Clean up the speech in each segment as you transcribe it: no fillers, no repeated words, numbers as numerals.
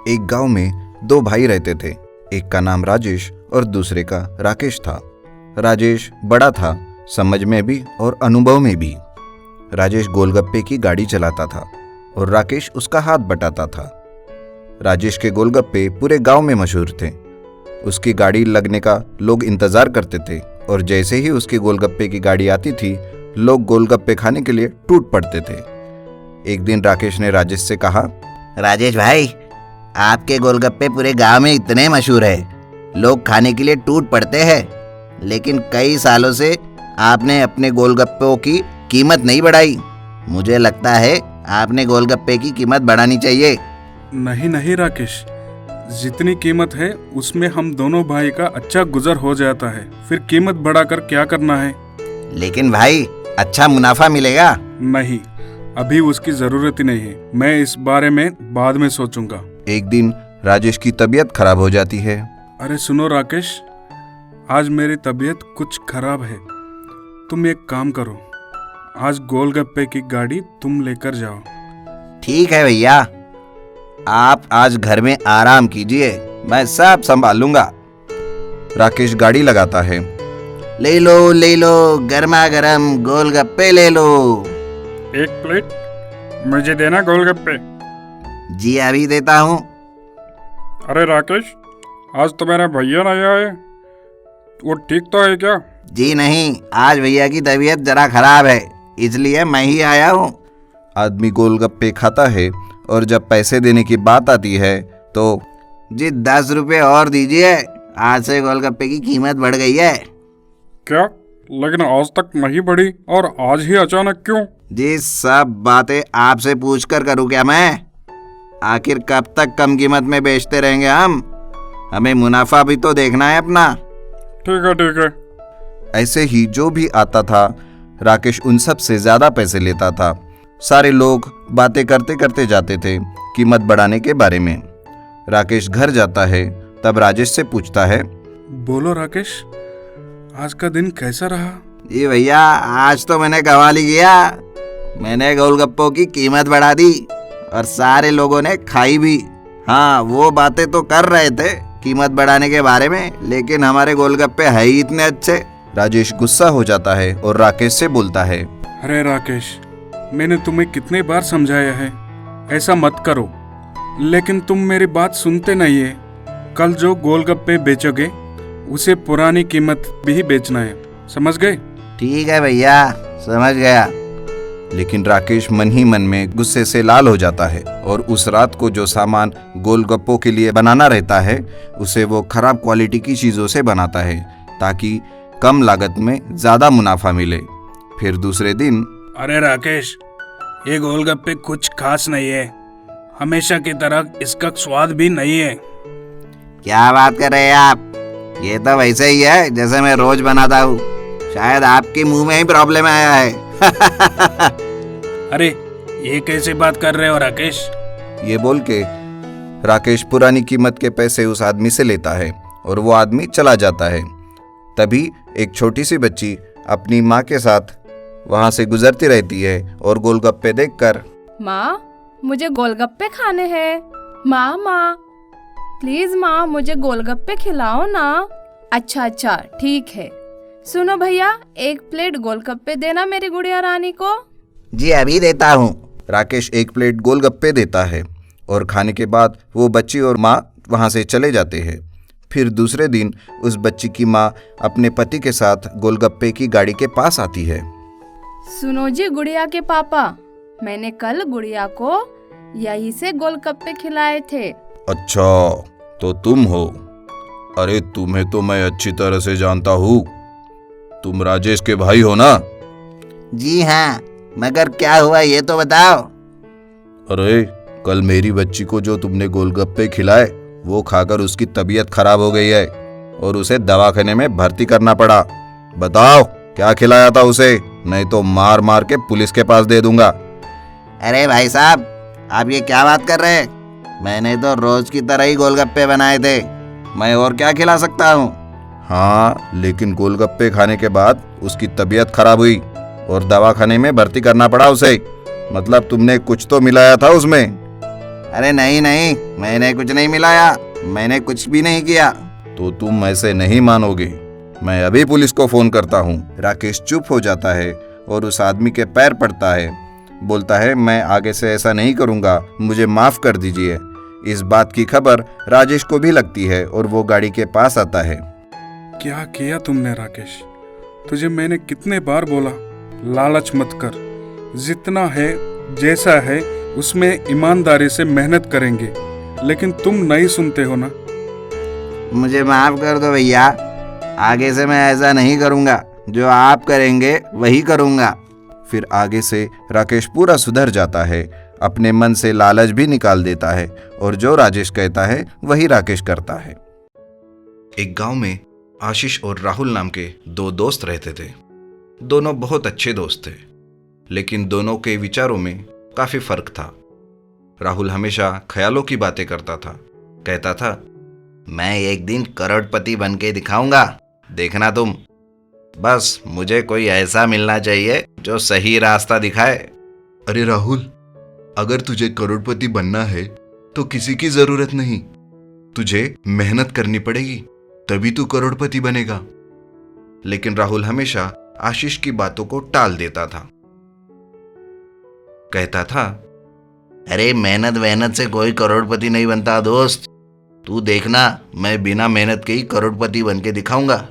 एक गांव में दो भाई रहते थे। एक का नाम राजेश और दूसरे का राकेश था। राजेश बड़ा था, समझ में भी और अनुभव में भी। राजेश गोलगप्पे की गाड़ी चलाता था और राकेश उसका हाथ बटाता था। राजेश के गोलगप्पे पूरे गांव में मशहूर थे। उसकी गाड़ी लगने का लोग इंतजार करते थे और जैसे ही उसकी गोलगप्पे की गाड़ी आती थी, लोग गोलगप्पे खाने के लिए टूट पड़ते थे। एक दिन राकेश ने राजेश से कहा, राजेश भाई, आपके गोलगप्पे पूरे गांव में इतने मशहूर है, लोग खाने के लिए टूट पड़ते हैं, लेकिन कई सालों से आपने अपने गोलगप्पों की कीमत नहीं बढ़ाई। मुझे लगता है आपने गोलगप्पे की कीमत बढ़ानी चाहिए। नहीं नहीं राकेश, जितनी कीमत है उसमें हम दोनों भाई का अच्छा गुजर हो जाता है, फिर कीमत बढ़ाकर क्या करना है। लेकिन भाई, अच्छा मुनाफा मिलेगा। नहीं, अभी उसकी जरूरत ही नहीं है, मैं इस बारे में बाद में सोचूंगा। एक दिन राजेश की तबीयत खराब हो जाती है। अरे सुनो राकेश, आज मेरी तबीयत कुछ खराब है। तुम एक काम करो, आज गोलगप्पे की गाड़ी तुम लेकर जाओ। ठीक है भैया, आप आज घर में आराम कीजिए, मैं सब संभाल लूंगा। राकेश गाड़ी लगाता है। ले लो, गर्मा गर्म गोलगप्पे ले लो। एक प्लेट मुझे देना गोलगप्पे। जी अभी देता हूँ। अरे राकेश, आज तो मेरा भैया नहीं आया, वो ठीक तो है क्या? जी नहीं, आज भैया की तबीयत जरा खराब है, इसलिए मैं ही आया हूँ। आदमी गोलगप्पे खाता है और जब पैसे देने की बात आती है तो जी 10 रुपये और दीजिए, आज से गोलगप्पे की कीमत बढ़ गई है। क्या? लेकिन आज तक नहीं बढ़ी और आज ही अचानक क्यों? जी सब बातें आपसे पूछकर करूँ क्या मैं? आखिर कब तक कम कीमत में बेचते रहेंगे हम? हमें मुनाफा भी तो देखना है अपना। ठीक है। ऐसे ही जो भी आता था, राकेश उन सब से ज्यादा पैसे लेता था। सारे लोग बातें करते करते जाते थे कीमत बढ़ाने के बारे में। राकेश घर जाता है, तब राजेश से पूछता है, बोलो राकेश, आज का दिन कैसा रहा? जी भैया, आज तो मैंने कमाल ही किया। मैंने गोलगप्पों की कीमत बढ़ा दी और सारे लोगों ने खाई भी। हाँ, वो बातें तो कर रहे थे कीमत बढ़ाने के बारे में, लेकिन हमारे गोलगप्पे है ही इतने अच्छे। राजेश गुस्सा हो जाता है और राकेश से बोलता है, अरे राकेश, मैंने तुम्हें कितने बार समझाया है ऐसा मत करो, लेकिन तुम मेरी बात सुनते नहीं है। कल जो गोलगप्पे बेचोगे उसे पुरानी कीमत भी बेचना है, समझ गए? ठीक है भैया, समझ गया। लेकिन राकेश मन ही मन में गुस्से से लाल हो जाता है और उस रात को जो सामान गोलगप्पों के लिए बनाना रहता है, उसे वो खराब क्वालिटी की चीजों से बनाता है ताकि कम लागत में ज्यादा मुनाफा मिले। फिर दूसरे दिन, अरे राकेश, ये गोलगप्पे कुछ खास नहीं है, हमेशा की तरह इसका स्वाद भी नहीं है। क्या बात कर रहे हैं आप? ये तो वैसे ही है जैसे मैं रोज बनाता हूँ। शायद आपके मुंह में ही प्रॉब्लम आया है। अरे ये कैसे बात कर रहे हो राकेश? ये बोल के राकेश पुरानी कीमत के पैसे उस आदमी से लेता है और वो आदमी चला जाता है। तभी एक छोटी सी बच्ची अपनी माँ के साथ वहां से गुजरती रहती है और गोलगप्पे देखकर, माँ, मुझे गोलगप्पे खाने हैं। माँ, प्लीज माँ, मुझे गोलगप्पे खिलाओ ना। अच्छा, ठीक है। सुनो भैया, एक प्लेट गोलगप्पे देना मेरी गुड़िया रानी को। जी अभी देता हूँ। राकेश एक प्लेट गोलगप्पे देता है और खाने के बाद वो बच्ची और माँ वहां से चले जाते हैं। फिर दूसरे दिन उस बच्ची की माँ अपने पति के साथ गोलगप्पे की गाड़ी के पास आती है। सुनो जी गुड़िया के पापा, मैंने कल गुड़िया को यहीं से गोलगप्पे खिलाए थे। अच्छा, तो तुम हो? अरे तुम्हें तो मैं अच्छी तरह से जानता हूँ, तुम राजेश के भाई हो ना? जी हाँ, मगर क्या हुआ ये तो बताओ। अरे कल मेरी बच्ची को जो तुमने गोलगप्पे खिलाए, वो खाकर उसकी तबीयत खराब हो गई है और उसे दवाखाने में भर्ती करना पड़ा। बताओ क्या खिलाया था उसे, नहीं तो मार मार के पुलिस के पास दे दूंगा। अरे भाई साहब, आप ये क्या बात कर रहे हैं? मैंने तो रोज की तरह ही गोलगप्पे बनाए थे, मैं और क्या खिला सकता हूँ? हाँ, लेकिन गोलगप्पे खाने के बाद उसकी तबीयत खराब हुई और दवाखाने में भर्ती करना पड़ा उसे। मतलब तुमने कुछ तो मिलाया था उसमें। अरे नहीं नहीं, मैंने कुछ नहीं मिलाया, मैंने कुछ भी नहीं किया। तो तुम ऐसे नहीं मानोगे, मैं अभी पुलिस को फोन करता हूँ। राकेश चुप हो जाता है और उस आदमी के पैर पड़ता है। बोलता है, मैं आगे से ऐसा नहीं करूँगा, मुझे माफ कर दीजिए। इस बात की खबर राजेश को भी लगती है और वो गाड़ी के पास आता है। क्या किया तुमने राकेश? तुझे मैंने कितने बार बोला लालच मत कर, जितना है जैसा है उसमें ईमानदारी से मेहनत करेंगे, लेकिन तुम नहीं सुनते हो ना। मुझे माफ कर दो भैया, आगे से मैं ऐसा नहीं करूँगा, जो आप करेंगे वही करूँगा। फिर आगे से राकेश पूरा सुधर जाता है, अपने मन से लालच भी निकाल देता है और जो राजेश कहता है वही राकेश करता है। एक गांव में आशीष और राहुल नाम के दो दोस्त रहते थे। दोनों बहुत अच्छे दोस्त थे, लेकिन दोनों के विचारों में काफी फर्क था। राहुल हमेशा ख्यालों की बातें करता था। कहता था, मैं एक दिन करोड़पति बन के दिखाऊंगा, देखना तुम। बस मुझे कोई ऐसा मिलना चाहिए जो सही रास्ता दिखाए। अरे राहुल, अगर तुझे करोड़पति बनना है तो किसी की जरूरत नहीं, तुझे मेहनत करनी पड़ेगी, तभी तू करोड़पति बनेगा। लेकिन राहुल हमेशा आशीष की बातों को टाल देता था। कहता था, अरे मेहनत वहनत से कोई करोड़पति नहीं बनता दोस्त, तू देखना, मैं बिना मेहनत के ही करोड़पति बन के दिखाऊंगा।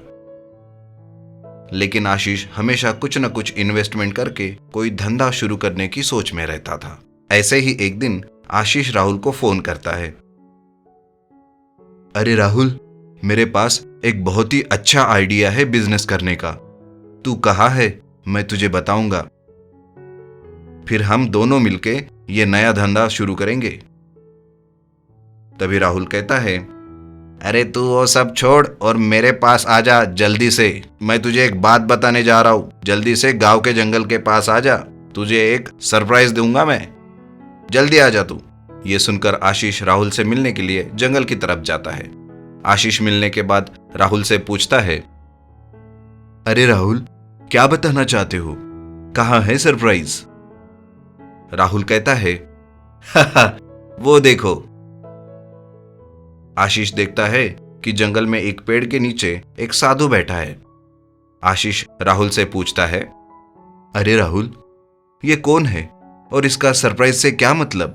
लेकिन आशीष हमेशा कुछ न कुछ इन्वेस्टमेंट करके कोई धंधा शुरू करने की सोच में रहता था। ऐसे ही एक दिन आशीष राहुल को फोन करता है। अरे राहुल, मेरे पास एक बहुत ही अच्छा आइडिया है बिजनेस करने का, तू कहाँ है, मैं तुझे बताऊंगा। फिर हम दोनों मिलके ये नया धंधा शुरू करेंगे। तभी राहुल कहता है, अरे तू वो सब छोड़ और मेरे पास आ जा जल्दी से, मैं तुझे एक बात बताने जा रहा हूँ। जल्दी से गांव के जंगल के पास आ जा, तुझे एक सरप्राइज दूंगा मैं, जल्दी आ जा तू। ये सुनकर आशीष राहुल से मिलने के लिए जंगल की तरफ जाता है। आशीष मिलने के बाद राहुल से पूछता है, अरे राहुल, क्या बताना चाहते हो, कहाँ है सरप्राइज? राहुल कहता है, वो देखो। आशीष देखता है कि जंगल में एक पेड़ के नीचे एक साधु बैठा है। आशीष राहुल से पूछता है, अरे राहुल, ये कौन है और इसका सरप्राइज से क्या मतलब?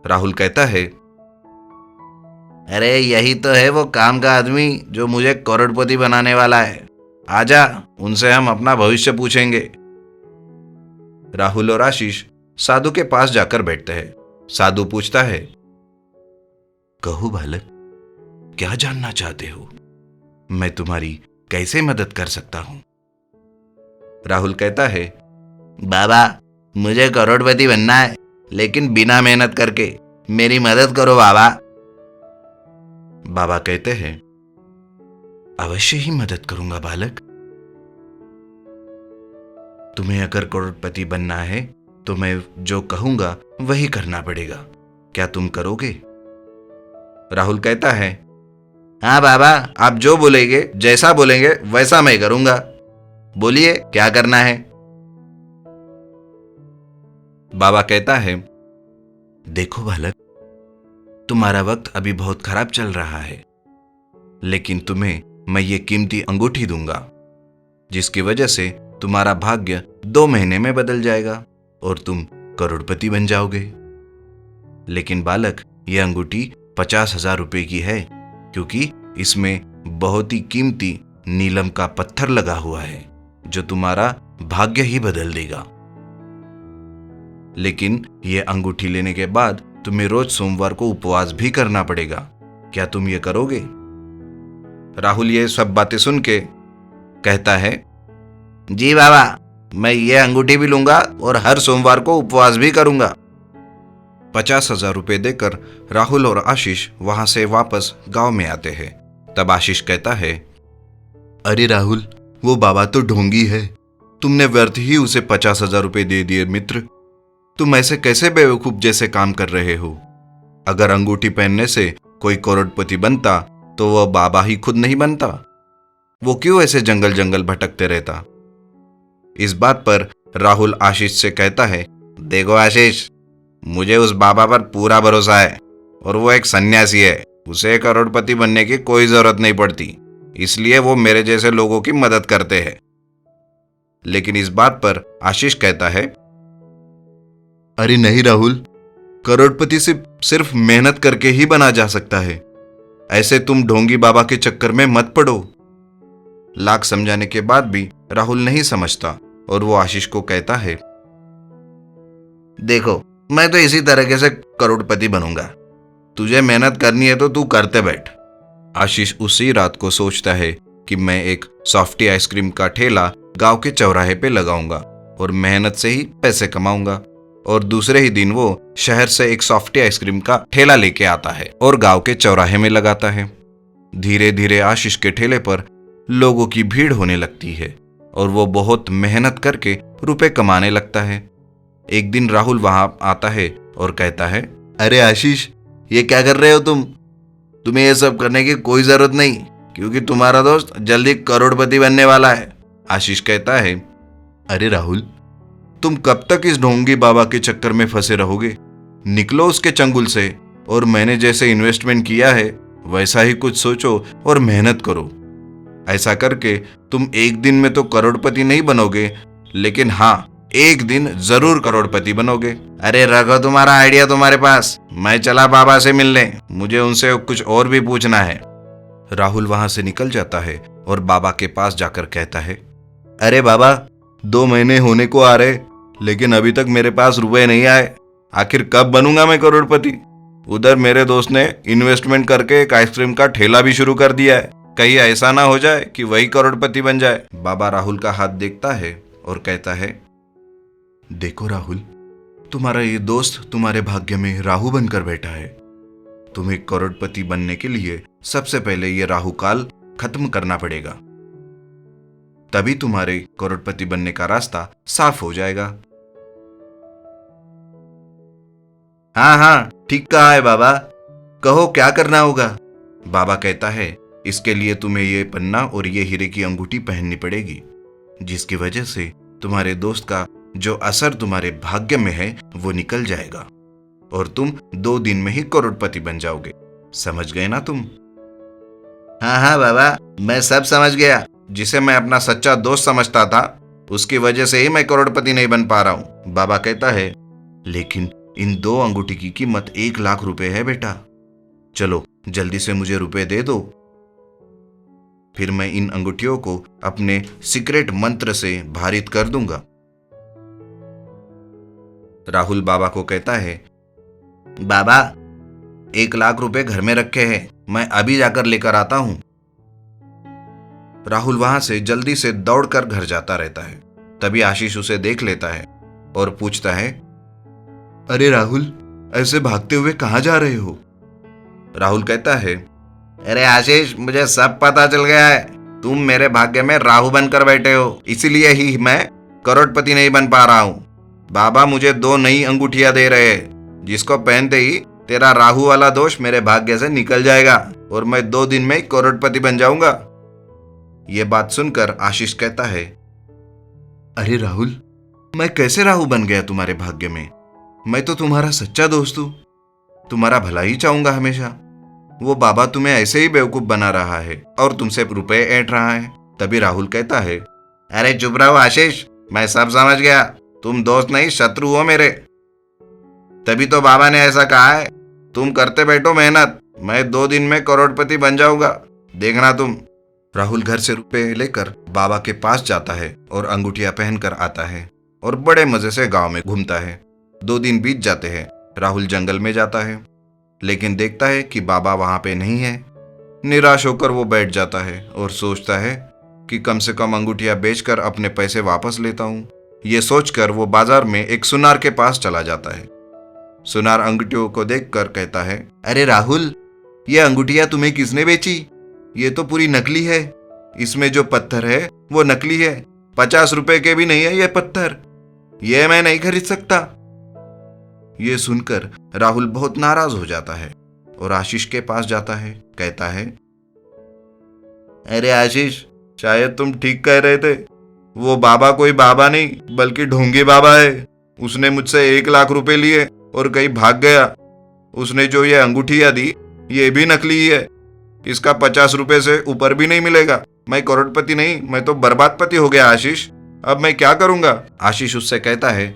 राहुल कहता है, अरे यही तो है वो काम का आदमी जो मुझे करोड़पति बनाने वाला है, आजा, उनसे हम अपना भविष्य पूछेंगे। राहुल और आशीष साधु के पास जाकर बैठते हैं। साधु पूछता है, कहो बालक, क्या जानना चाहते हो? मैं तुम्हारी कैसे मदद कर सकता हूं? राहुल कहता है, बाबा, मुझे करोड़पति बनना है, लेकिन बिना मेहनत करके, मेरी मदद करो बाबा। बाबा कहते हैं, अवश्य ही मदद करूंगा बालक। तुम्हें अगर करोड़पति बनना है तो मैं जो कहूंगा वही करना पड़ेगा, क्या तुम करोगे? राहुल कहता है, हाँ बाबा, आप जो बोलेंगे, जैसा बोलेंगे वैसा मैं करूंगा, बोलिए क्या करना है। बाबा कहता है, देखो बालक, तुम्हारा वक्त अभी बहुत खराब चल रहा है, लेकिन तुम्हें मैं ये कीमती अंगूठी दूंगा, जिसकी वजह से तुम्हारा भाग्य 2 महीने में बदल जाएगा और तुम करोड़पति बन जाओगे। लेकिन बालक, ये अंगूठी 50,000 रुपए की है, क्योंकि इसमें बहुत ही कीमती नीलम का पत्थर लगा हुआ है, जो तुम्हारा भाग्य ही बदल देगा। लेकिन ये अंगूठी लेने के बाद तुम्हें रोज सोमवार को उपवास भी करना पड़ेगा, क्या तुम ये करोगे? राहुल ये सब बातें सुन के कहता है, जी बाबा, मैं ये अंगूठी भी लूंगा और हर सोमवार को उपवास भी करूंगा। 50,000 रुपए देकर राहुल और आशीष वहां से वापस गांव में आते हैं। तब आशीष कहता है, अरे राहुल, वो बाबा तो ढोंगी है, तुमने व्यर्थ ही उसे 50,000 रुपए दे दिए मित्र। तुम ऐसे कैसे बेवकूफ जैसे काम कर रहे हो? अगर अंगूठी पहनने से कोई करोड़पति बनता तो वह बाबा ही खुद नहीं बनता, वो क्यों ऐसे जंगल जंगल भटकते रहता? इस बात पर राहुल आशीष से कहता है, देखो आशीष, मुझे उस बाबा पर पूरा भरोसा है और वो एक सन्यासी है। उसे करोड़पति बनने की कोई जरूरत नहीं पड़ती, इसलिए वो मेरे जैसे लोगों की मदद करते हैं। लेकिन इस बात पर आशीष कहता है, अरे नहीं राहुल, करोड़पति सिर्फ मेहनत करके ही बना जा सकता है। ऐसे तुम ढोंगी बाबा के चक्कर में मत पड़ो। लाख समझाने के बाद भी राहुल नहीं समझता और वो आशीष को कहता है, देखो, मैं तो इसी तरीके से करोड़पति बनूंगा। तुझे मेहनत करनी है तो तू करते बैठ। आशीष उसी रात को सोचता है कि मैं एक सॉफ्टी आइसक्रीम का ठेला गांव के चौराहे पे लगाऊंगा और मेहनत से ही पैसे कमाऊंगा। और दूसरे ही दिन वो शहर से एक सॉफ्टी आइसक्रीम का ठेला लेके आता है और गांव के चौराहे में लगाता है। धीरे धीरे आशीष के ठेले पर लोगों की भीड़ होने लगती है और वो बहुत मेहनत करके रुपए कमाने लगता है। एक दिन राहुल वहां आता है और कहता है, अरे आशीष, ये क्या कर रहे हो तुम? तुम्हें ये सब करने की कोई जरूरत नहीं, क्योंकि तुम्हारा दोस्त जल्दी करोड़पति बनने वाला है। आशीष कहता है, अरे राहुल, तुम कब तक इस ढोंगी बाबा के चक्कर में फंसे रहोगे? निकलो उसके चंगुल से और मैंने जैसे इन्वेस्टमेंट किया है वैसा ही कुछ सोचो और मेहनत करो। ऐसा करके तुम एक दिन में तो करोड़पति नहीं बनोगे, लेकिन हाँ, एक दिन जरूर करोड़पति बनोगे। अरे रखो तुम्हारा आइडिया तुम्हारे पास, मैं चला बाबा से मिलने, मुझे उनसे कुछ और भी पूछना है। राहुल वहां से निकल जाता है और बाबा के पास जाकर कहता है, अरे बाबा, 2 महीने होने को आ रहे, लेकिन अभी तक मेरे पास रुपए नहीं आए। आखिर कब बनूंगा मैं करोड़पति? उधर मेरे दोस्त ने इन्वेस्टमेंट करके एक आइसक्रीम का ठेला भी शुरू कर दिया है। कहीं ऐसा ना हो जाए कि वही करोड़पति बन जाए। बाबा राहुल का हाथ देखता है और कहता है, देखो राहुल, तुम्हारा ये दोस्त तुम्हारे भाग्य में राहु बनकर बैठा है। तुम्हें करोड़पति बनने के लिए सबसे पहले ये राहु काल खत्म करना पड़ेगा, तभी तुम्हारे करोड़पति बनने का रास्ता साफ हो जाएगा। हाँ हाँ, ठीक कहा है बाबा, कहो क्या करना होगा? बाबा कहता है, इसके लिए तुम्हें ये पन्ना और ये हीरे की अंगूठी पहननी पड़ेगी, जिसकी वजह से तुम्हारे दोस्त का जो असर तुम्हारे भाग्य में है वो निकल जाएगा और तुम 2 दिन में ही करोड़पति बन जाओगे। समझ गए ना तुम? हाँ हाँ बाबा, मैं सब समझ गया। जिसे मैं अपना सच्चा दोस्त समझता था, उसकी वजह से ही मैं करोड़पति नहीं बन पा रहा हूं। बाबा कहता है, लेकिन इन 2 अंगूठी की कीमत 1 लाख रुपए है बेटा। चलो जल्दी से मुझे रुपए दे दो, फिर मैं इन अंगूठियों को अपने सीक्रेट मंत्र से भारित कर दूंगा। राहुल बाबा को कहता है, बाबा, 1 लाख रुपए घर में रखे हैं, मैं अभी जाकर लेकर आता हूं। राहुल वहां से जल्दी से दौड़कर घर जाता रहता है। तभी आशीष उसे देख लेता है और पूछता है, अरे राहुल, ऐसे भागते हुए कहां जा रहे हो? राहुल कहता है, अरे आशीष, मुझे सब पता चल गया है। तुम मेरे भाग्य में राहु बनकर बैठे हो, इसीलिए ही मैं करोड़पति नहीं बन पा रहा हूं। बाबा मुझे 2 नई अंगूठियां दे रहे हैं, जिसको पहनते ही तेरा राहु वाला दोष मेरे भाग्य से निकल जाएगा और मैं 2 दिन में ही करोड़पति बन जाऊंगा। ये बात सुनकर आशीष कहता है, अरे राहुल, मैं कैसे राहु बन गया तुम्हारे भाग्य में? मैं तो तुम्हारा सच्चा दोस्त हूं, तुम्हारा भला ही चाहूंगा हमेशा। वो बाबा तुम्हें ऐसे ही बेवकूफ बना रहा है और तुमसे रुपए ऐंठ रहा है। तभी राहुल कहता है, अरे चुप रहो आशीष, मैं सब समझ गया। तुम दोस्त नहीं, शत्रु हो मेरे। तभी तो बाबा ने ऐसा कहा है, तुम करते बैठो मेहनत, मैं 2 दिन में करोड़पति बन जाऊंगा, देखना तुम। राहुल घर से रुपए लेकर बाबा के पास जाता है और अंगूठियां पहनकर आता है और बड़े मजे से गांव में घूमता है। 2 दिन बीत जाते हैं। राहुल जंगल में जाता है, लेकिन देखता है कि बाबा वहां पे नहीं है। निराश होकर वो बैठ जाता है और सोचता है कि कम से कम अंगूठियां बेचकर अपने पैसे वापस लेता हूं। ये सोचकर वो बाजार में एक सुनार के पास चला जाता है। सुनार अंगूठियों को देखकर कहता है, अरे राहुल, ये अंगूठियां तुम्हें किसने बेची? ये तो पूरी नकली है। इसमें जो पत्थर है वो नकली है, 50 रुपए के भी नहीं है ये पत्थर, ये मैं नहीं खरीद सकता। ये सुनकर राहुल बहुत नाराज हो जाता है और आशीष के पास जाता है। कहता है, अरे आशीष, शायद तुम ठीक कह रहे थे। वो बाबा कोई बाबा नहीं बल्कि ढोंगी बाबा है। उसने मुझसे 1 लाख रुपए लिए और कहीं भाग गया। उसने जो ये अंगूठियां दी ये भी नकली ही है। इसका 50 रुपए से ऊपर भी नहीं मिलेगा। मैं करोड़पति नहीं, मैं तो बर्बादपति हो गया आशीष। अब मैं क्या करूंगा? आशीष उससे कहता है,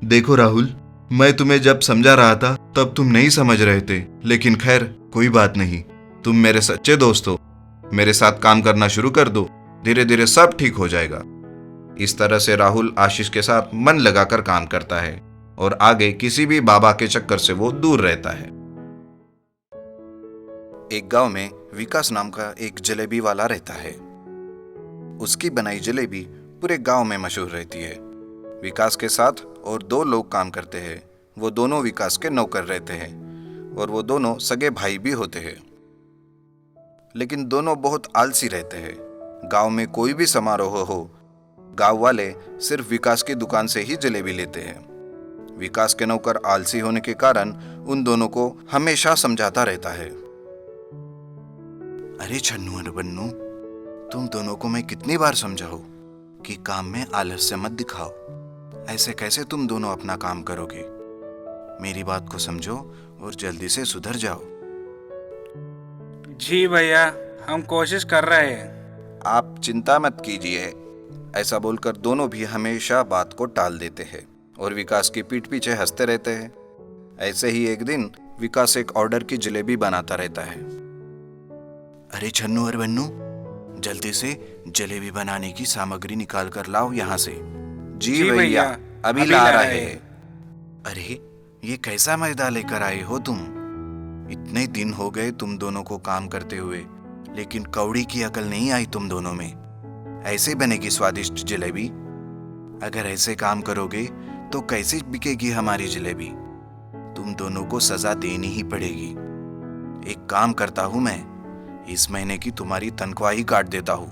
देखो राहुल, मैं तुम्हें जब समझा रहा था तब तुम नहीं समझ रहे थे, लेकिन खैर कोई बात नहीं। तुम मेरे सच्चे दोस्त हो, मेरे साथ काम करना शुरू कर दो, धीरे धीरे सब ठीक हो जाएगा। इस तरह से राहुल आशीष के साथ मन लगाकर काम करता है और आगे किसी भी बाबा के चक्कर से वो दूर रहता है। एक गांव में विकास नाम का एक जलेबी वाला रहता है। उसकी बनाई जलेबी पूरे गांव में मशहूर रहती है। विकास के साथ और 2 लोग काम करते हैं। वो दोनों विकास के नौकर रहते हैं और वो दोनों सगे भाई भी होते हैं, लेकिन दोनों बहुत आलसी रहते हैं। गांव में कोई भी समारोह हो, गांव वाले सिर्फ विकास की दुकान से ही जलेबी लेते हैं। विकास के नौकर आलसी होने के कारण उन दोनों को हमेशा समझाता रहता है, अरे छन्नू और बन्नू, तुम दोनों को मैं कितनी बार समझाऊं कि काम में आलस्य मत दिखाओ। ऐसे कैसे तुम दोनों अपना काम करोगे? मेरी बात को समझो और जल्दी से सुधर जाओ। जी भैया, हम कोशिश कर रहे हैं। आप चिंता मत कीजिए। ऐसा बोलकर दोनों भी हमेशा बात को टाल देते हैं और विकास की पीठ पीछे हंसते रहते हैं। ऐसे ही एक दिन विकास एक ऑर्डर की जलेबी बनाता रहता है। अरे छन्नू और बन्नू, जल्दी से जलेबी बनाने की सामग्री निकाल कर लाओ यहाँ से। जी भैया, अभी ला रहे हैं। अरे ये कैसा मैदा लेकर आए हो तुम? इतने दिन हो गए तुम दोनों को काम करते हुए, लेकिन कौड़ी की अकल नहीं आई तुम दोनों में। ऐसे बनेगी स्वादिष्ट जलेबी? अगर ऐसे काम करोगे तो कैसे बिकेगी हमारी जलेबी? तुम दोनों को सजा देनी ही पड़ेगी। एक काम करता हूं मैं, इस महीने की तुम्हारी तनख्वाह ही काट देता हूं।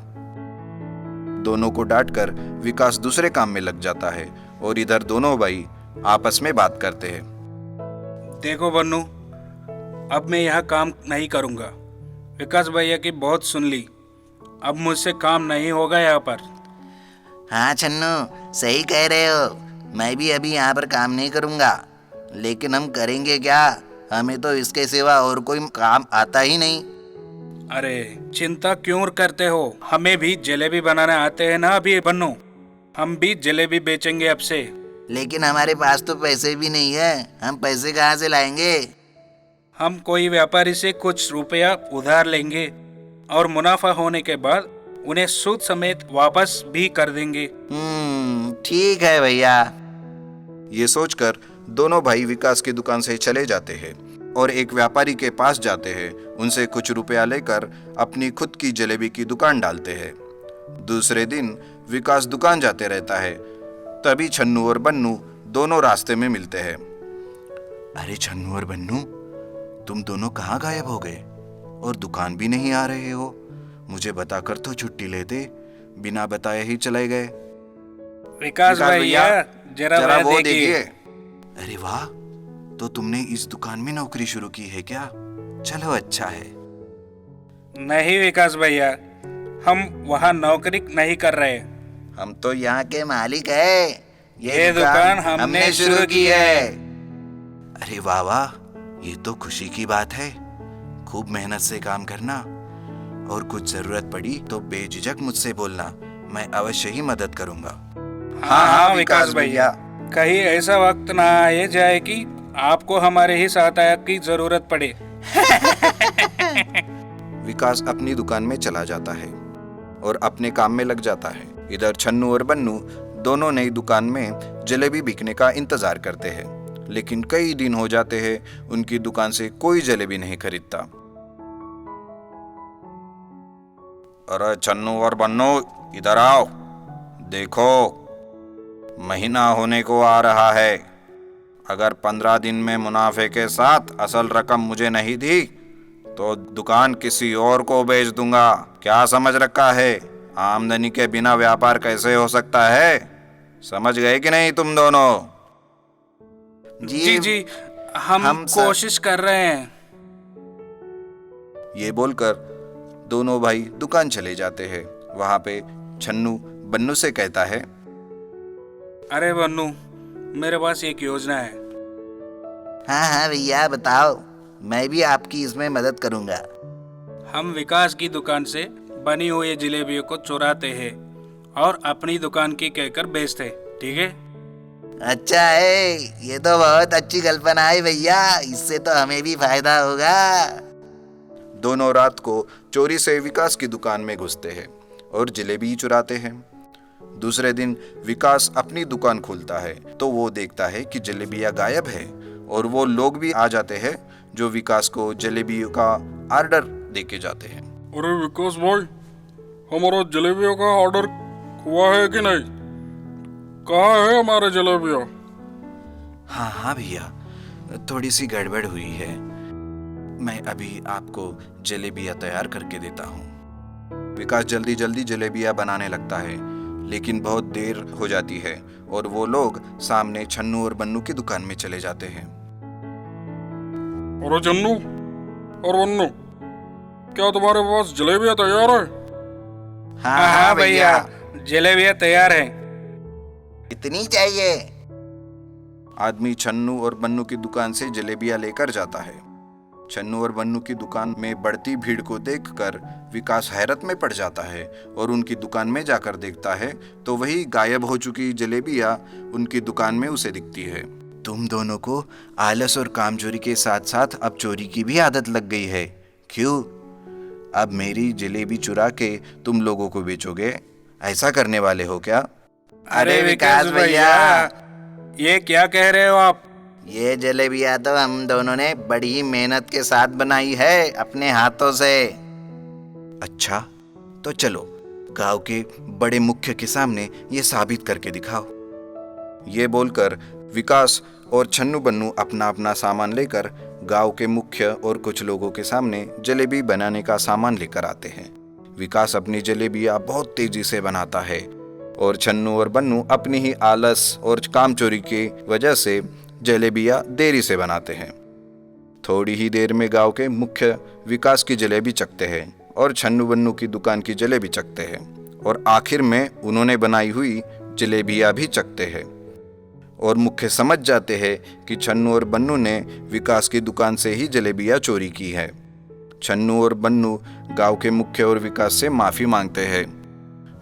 दोनों को डांटकर विकास दूसरे काम में लग जाता है और इधर दोनों भाई आपस में बात करते हैं। देखो बन्नू, अब मैं यह काम नहीं करूँगा। विकास भैया की बहुत सुन ली, अब मुझसे काम नहीं होगा यहाँ पर। हाँ छन्नू, सही कह रहे हो। मैं भी अभी यहाँ पर काम नहीं करूँगा, लेकिन हम करेंगे क्या? हमें तो इसके सिवा और कोई काम आता ही नहीं। अरे चिंता क्यों करते हो? हमें भी जलेबी बनाने आते हैं ना अभी बन्नू। हम भी जलेबी बेचेंगे अब से। लेकिन हमारे पास तो पैसे भी नहीं है, हम पैसे कहाँ से लाएंगे? हम कोई व्यापारी से कुछ रुपया उधार लेंगे और मुनाफा होने के बाद उन्हें सूद समेत वापस भी कर देंगे। ठीक है भैया। ये सोचकर दोनों भाई विकास की दुकान से चले जाते हैं और एक व्यापारी के पास जाते हैं। उनसे कुछ रुपया लेकर अपनी खुद की जलेबी की दुकान डालते हैं। दूसरे दिन विकास दुकान जाते रहता है। तभी छन्नू और बन्नू दोनों रास्ते में मिलते हैं। अरे छन्नू और बन्नू, तुम दोनों कहाँ गायब हो गए और दुकान भी नहीं आ रहे हो? मुझे बताकर तो छुट्टी लेते, बिना बताए ही चले गए। विकास भैया, जरा वो देखिए। अरे वाह, तो तुमने इस दुकान में नौकरी शुरू की है क्या? चलो अच्छा है। नहीं विकास भैया, हम वहाँ नौकरी नहीं कर रहे। हम तो यहाँ के मालिक है। ये दुकान हमने शुरू की है। अरे वाह वाह, ये तो खुशी की बात है। खूब मेहनत से काम करना और कुछ जरूरत पड़ी तो बेझिझक मुझसे बोलना, मैं अवश्य ही मदद करूंगा। हाँ विकास भैया, कहीं ऐसा वक्त ना आए जाए कि आपको हमारे ही सहायता की जरूरत पड़े। विकास अपनी दुकान में चला जाता है और अपने काम में लग जाता है। इधर छन्नू और बन्नू दोनों नई दुकान में जलेबी बिकने का इंतजार करते हैं, लेकिन कई दिन हो जाते हैं उनकी दुकान से कोई जलेबी नहीं खरीदता। अरे छन्नू और बन्नू, इधर आओ। देखो, महीना होने को आ रहा है। अगर 15 दिन में मुनाफे के साथ असल रकम मुझे नहीं दी तो दुकान किसी और को बेच दूंगा। क्या समझ रखा है? आमदनी के बिना व्यापार कैसे हो सकता है? समझ गए कि नहीं तुम दोनों? जी, हम कोशिश कर रहे हैं। ये बोलकर दोनों भाई दुकान चले जाते हैं। वहां पे छन्नू बन्नू से कहता है, अरे बन्नू, मेरे पास एक योजना है। हाँ हाँ भैया बताओ, मैं भी आपकी इसमें मदद करूँगा। हम विकास की दुकान से बनी हुई जलेबियों को चुराते हैं और अपनी दुकान की कहकर बेचते हैं, ठीक है? अच्छा है, ये तो बहुत अच्छी कल्पना है भैया, इससे तो हमें भी फायदा होगा। दोनों रात को चोरी से विकास की दुकान में घुसते हैं और जलेबी चुराते हैं। दूसरे दिन विकास अपनी दुकान खोलता है तो वो देखता है कि जलेबियां गायब है और वो लोग भी आ जाते हैं जो विकास को जलेबियों का ऑर्डर देके जाते हैं। अरे विकास भाई, हमारा जलेबियों का ऑर्डर हुआ है कि नहीं? कहाँ है हमारे जलेबियाँ? हाँ हाँ भैया, थोड़ी सी गड़बड़ हुई है। मैं अभी आपको जलेबियां तैयार करके देता हूँ। विकास जल्दी जल्दी जलेबियां बनाने लगता है, लेकिन बहुत देर हो जाती है और वो लोग सामने छन्नू और बन्नू की दुकान में चले जाते हैं। अरे जन्नू और बन्नू, क्या तुम्हारे पास जलेबियाँ तैयार है? हाँ भैया, जलेबियाँ तैयार है। इतनी चाहिए। आदमी छन्नू और बन्नू की दुकान से जलेबियां लेकर जाता है। छन्नू और बन्नू की दुकान में बढ़ती भीड़ को देखकर विकास हैरत में पड़ जाता है और उनकी दुकान में जाकर देखता है तो वही गायब हो चुकी जलेबियां उनकी दुकान में उसे दिखती है। तुम दोनों को आलस और कामचोरी के साथ साथ अब चोरी की भी आदत लग गई है, क्यों? अब मेरी जलेबी चुरा के तुम लोगों को बेचोगे? ऐसा करने वाले हो क्या? अरे विकास भैया, ये क्या कह रहे हो आप? ये जलेबियाँ तो हम दोनों ने बड़ी मेहनत के साथ बनाई है अपने हाथों से। अच्छा, तो चलो गांव के बड़े मुख्य के सामने ये साबित करके दिखाओ। ये बोलकर विकास और छन्नू बन्नू अपना अपना सामान लेकर गांव के मुख्य और कुछ लोगों के सामने जलेबी बनाने का सामान लेकर आते हैं। विकास अपनी जलेबियां बहुत तेजी से बनाता है और छन्नू और बन्नू अपनी ही आलस और कामचोरी की वजह से जलेबियां देरी से बनाते हैं। थोड़ी ही देर में गांव के मुख्य विकास की जलेबी चखते हैं और छन्नू बन्नू की दुकान की जलेबी चखते हैं और आखिर में उन्होंने बनाई हुई जलेबियां भी चखते हैं और मुख्य समझ जाते हैं कि छन्नू और बन्नू ने विकास की दुकान से ही जलेबियां चोरी की है। छन्नू और बन्नू गांव के मुख्य और विकास से माफ़ी मांगते हैं।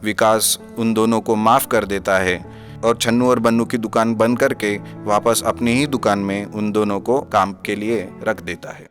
विकास उन दोनों को माफ़ कर देता है और छन्नू और बन्नू की दुकान बंद करके वापस अपनी ही दुकान में उन दोनों को काम के लिए रख देता है।